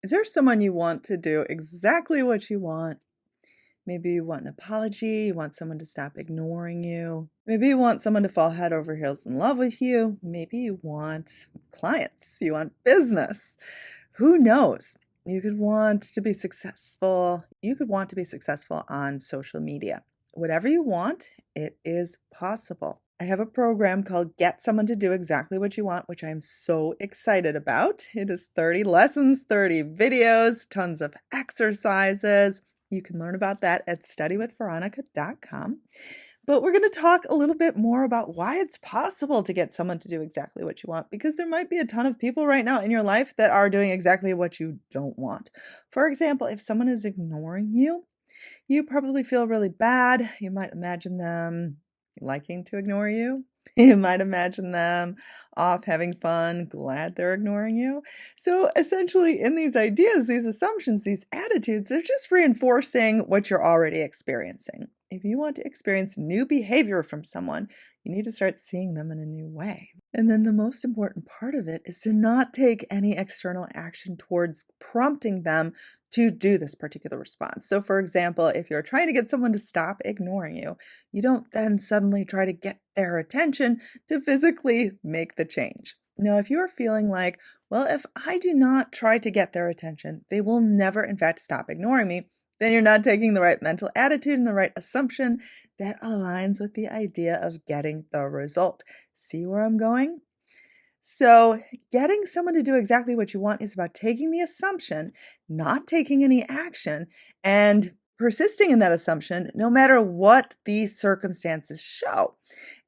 Is there someone you want to do exactly what you want? Maybe you want an apology, you want someone to stop ignoring you. Maybe you want someone to fall head over heels in love with you. Maybe you want clients, you want business. Who knows? You could want to be successful. You could want to be successful on social media. Whatever you want, it is possible. I have a program called Get Someone to Do Exactly What You Want, which I'm so excited about. It is 30 lessons, 30 videos, tons of exercises. You can learn about that at studywithveronica.com. But we're going to talk a little bit more about why it's possible to get someone to do exactly what you want, because there might be a ton of people right now in your life that are doing exactly what you don't want. For example, if someone is ignoring you, you probably feel really bad. You might imagine them liking to ignore you. You might imagine them off having fun, glad they're ignoring you. So essentially, in these ideas, these assumptions, these attitudes, they're just reinforcing what you're already experiencing. If you want to experience new behavior from someone, you need to start seeing them in a new way. And then the most important part of it is to not take any external action towards prompting them to do this particular response. So, for example, if you're trying to get someone to stop ignoring you, you don't then suddenly try to get their attention to physically make the change. Now, if you're feeling like, well, if I do not try to get their attention, they will never, in fact, stop ignoring me, then you're not taking the right mental attitude and the right assumption that aligns with the idea of getting the result. See where I'm going? So, getting someone to do exactly what you want is about taking the assumption, not taking any action, and persisting in that assumption no matter what these circumstances show.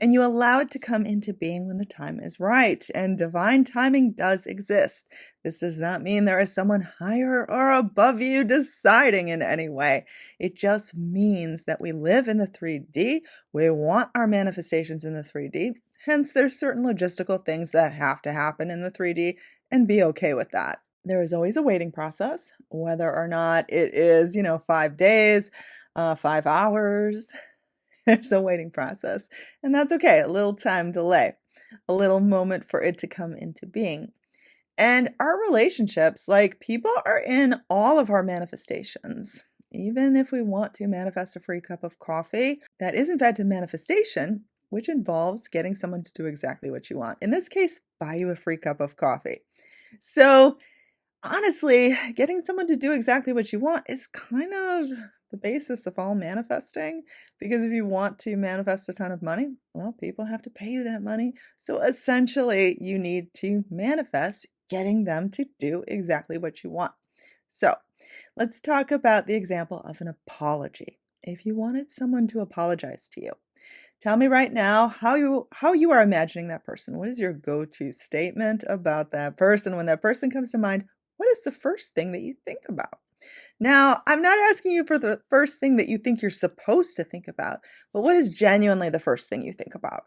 And you allow it to come into being when the time is right. And divine timing does exist. This does not mean there is someone higher or above you deciding in any way. It just means that we live in the 3D. We want our manifestations in the 3D. Hence, there's certain logistical things that have to happen in the 3D, and be okay with that. There is always a waiting process, whether or not it is, 5 days, 5 hours. There's a waiting process, and that's okay. A little time delay, a little moment for it to come into being. And our relationships, like people are in all of our manifestations. Even if we want to manifest a free cup of coffee, that is in fact a manifestation, which involves getting someone to do exactly what you want. In this case, buy you a free cup of coffee. So honestly, getting someone to do exactly what you want is kind of the basis of all manifesting. Because if you want to manifest a ton of money, well, people have to pay you that money. So essentially, you need to manifest getting them to do exactly what you want. So let's talk about the example of an apology. If you wanted someone to apologize to you, tell me right now how you are imagining that person. What is your go-to statement about that person? When that person comes to mind, what is the first thing that you think about? Now, I'm not asking you for the first thing that you think you're supposed to think about, but what is genuinely the first thing you think about?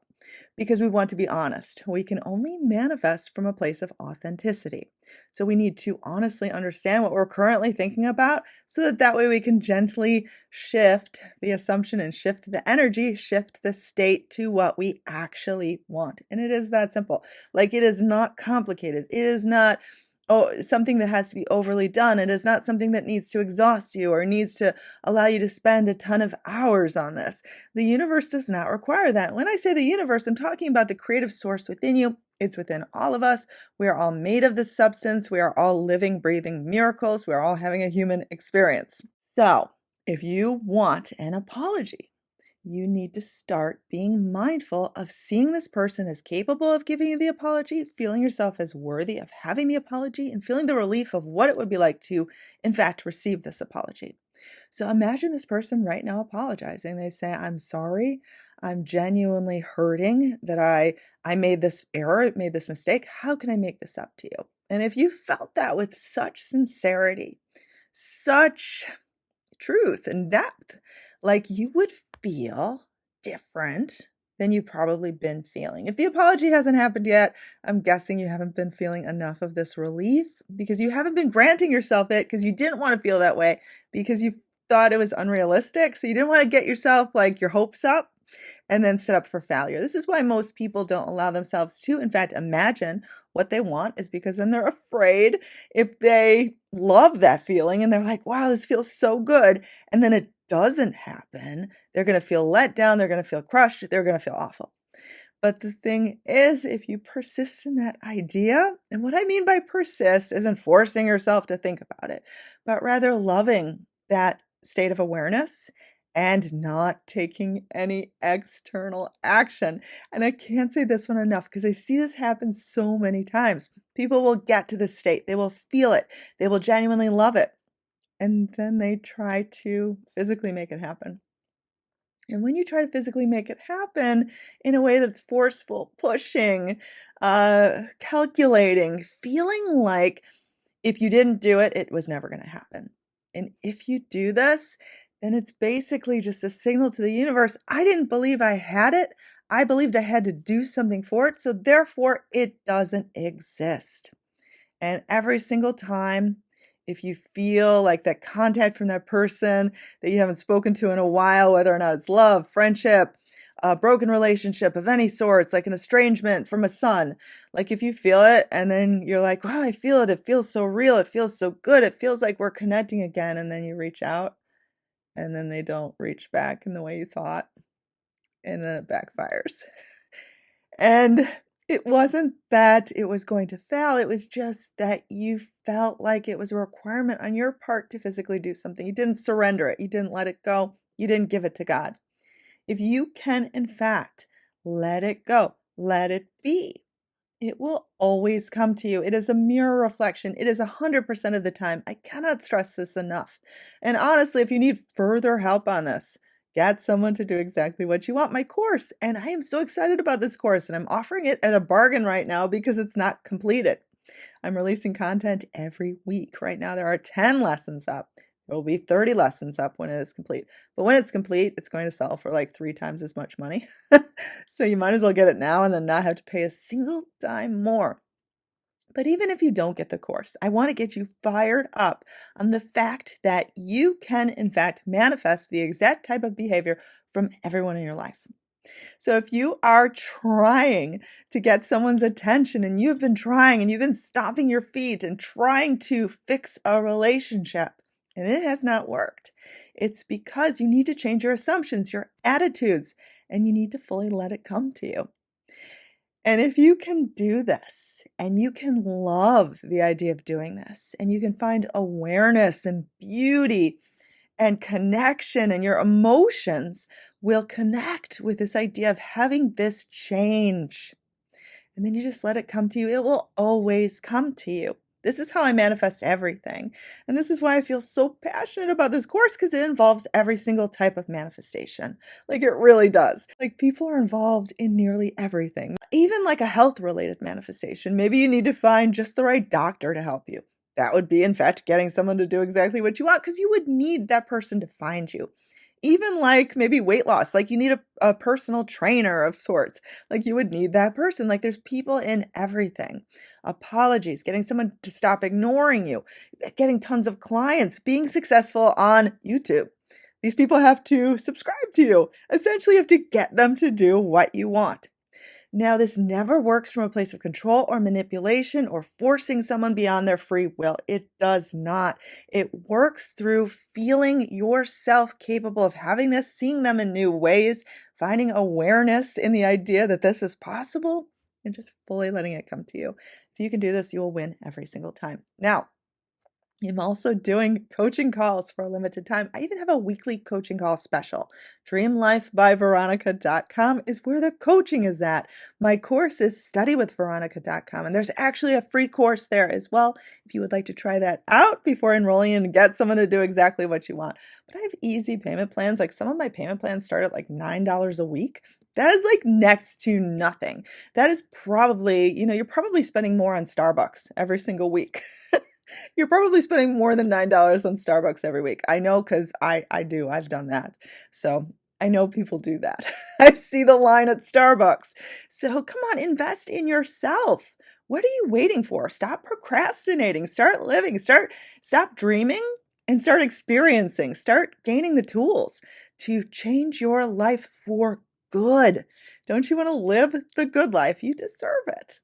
Because we want to be honest. We can only manifest from a place of authenticity. So we need to honestly understand what we're currently thinking about so that way we can gently shift the assumption and shift the energy, shift the state to what we actually want. And it is that simple. Like, it is not complicated. It is not something that has to be overly done. It is not something that needs to exhaust you or needs to allow you to spend a ton of hours on this. The universe does not require that. When I say the universe, I'm talking about the creative source within you. It's within all of us. We are all made of this substance. We are all living, breathing miracles. We are all having a human experience. So, if you want an apology, you need to start being mindful of seeing this person as capable of giving you the apology, feeling yourself as worthy of having the apology, and feeling the relief of what it would be like to, in fact, receive this apology. So imagine this person right now apologizing. They say, I'm sorry. I'm genuinely hurting that I made this error, made this mistake. How can I make this up to you? And if you felt that with such sincerity, such truth and depth, like, you would feel different than you've probably been feeling. If the apology hasn't happened yet, I'm guessing you haven't been feeling enough of this relief because you haven't been granting yourself it because you didn't want to feel that way because you thought it was unrealistic. So you didn't want to get yourself like your hopes up. and then set up for failure. This is why most people don't allow themselves to, in fact, imagine what they want, is because then they're afraid if they love that feeling and they're like, wow, this feels so good, and then it doesn't happen, they're going to feel let down, they're going to feel crushed, they're going to feel awful. But the thing is, if you persist in that idea, and what I mean by persist isn't forcing yourself to think about it, but rather loving that state of awareness and not taking any external action. And I can't say this one enough because I see this happen so many times. People will get to this state, they will feel it, they will genuinely love it, and then they try to physically make it happen. And when you try to physically make it happen in a way that's forceful, pushing, calculating, feeling like if you didn't do it, it was never going to happen. And if you do this, then it's basically just a signal to the universe. I didn't believe I had it. I believed I had to do something for it. So therefore, it doesn't exist. And every single time, if you feel like that contact from that person that you haven't spoken to in a while, whether or not it's love, friendship, a broken relationship of any sorts, like an estrangement from a son, like if you feel it and then you're like, wow, I feel it. It feels so real. It feels so good. It feels like we're connecting again. And then you reach out and then they don't reach back in the way you thought, and then it backfires. And it wasn't that it was going to fail. It was just that you felt like it was a requirement on your part to physically do something. You didn't surrender it. You didn't let it go. You didn't give it to God. If you can, in fact, let it go, let it be, it will always come to you. It is a mirror reflection. It is 100% of the time. I cannot stress this enough. And honestly, if you need further help on this, get someone to do exactly what you want. My course, and I am so excited about this course, and I'm offering it at a bargain right now because it's not completed. I'm releasing content every week. Right now, there are 10 lessons up. There will be 30 lessons up when it is complete. But when it's complete, it's going to sell for like 3 times as much money. So you might as well get it now and then not have to pay a single dime more. But even if you don't get the course, I want to get you fired up on the fact that you can, in fact, manifest the exact type of behavior from everyone in your life. So if you are trying to get someone's attention and you've been trying and you've been stomping your feet and trying to fix a relationship and it has not worked, it's because you need to change your assumptions, your attitudes, and you need to fully let it come to you. And if you can do this and you can love the idea of doing this and you can find awareness and beauty and connection, and your emotions will connect with this idea of having this change. And then you just let it come to you. It will always come to you. This is how I manifest everything. And this is why I feel so passionate about this course, because it involves every single type of manifestation. Like it really does. Like people are involved in nearly everything, even like a health related manifestation. Maybe you need to find just the right doctor to help you. That would be, in fact, getting someone to do exactly what you want, because you would need that person to find you. Even like maybe weight loss, like you need a personal trainer of sorts. Like you would need that person. Like there's people in everything. Apologies, getting someone to stop ignoring you, getting tons of clients, being successful on YouTube. These people have to subscribe to you. Essentially, you have to get them to do what you want. Now, this never works from a place of control or manipulation or forcing someone beyond their free will. It does not. It works through feeling yourself capable of having this, seeing them in new ways, finding awareness in the idea that this is possible, and just fully letting it come to you. If you can do this, you will win every single time. Now, I'm also doing coaching calls for a limited time. I even have a weekly coaching call special. Dreamlifebyveronica.com is where the coaching is at. My course is studywithveronica.com, and there's actually a free course there as well if you would like to try that out before enrolling and get someone to do exactly what you want. But I have easy payment plans. Like some of my payment plans start at like $9 a week. That is like next to nothing. That is probably, you're probably spending more on Starbucks every single week. You're probably spending more than $9 on Starbucks every week. I know because I do. I've done that. So I know people do that. I see the line at Starbucks. So come on, invest in yourself. What are you waiting for? Stop procrastinating. Start living. Stop dreaming and start experiencing. Start gaining the tools to change your life for Good. Don't you want to live the good life? You deserve it.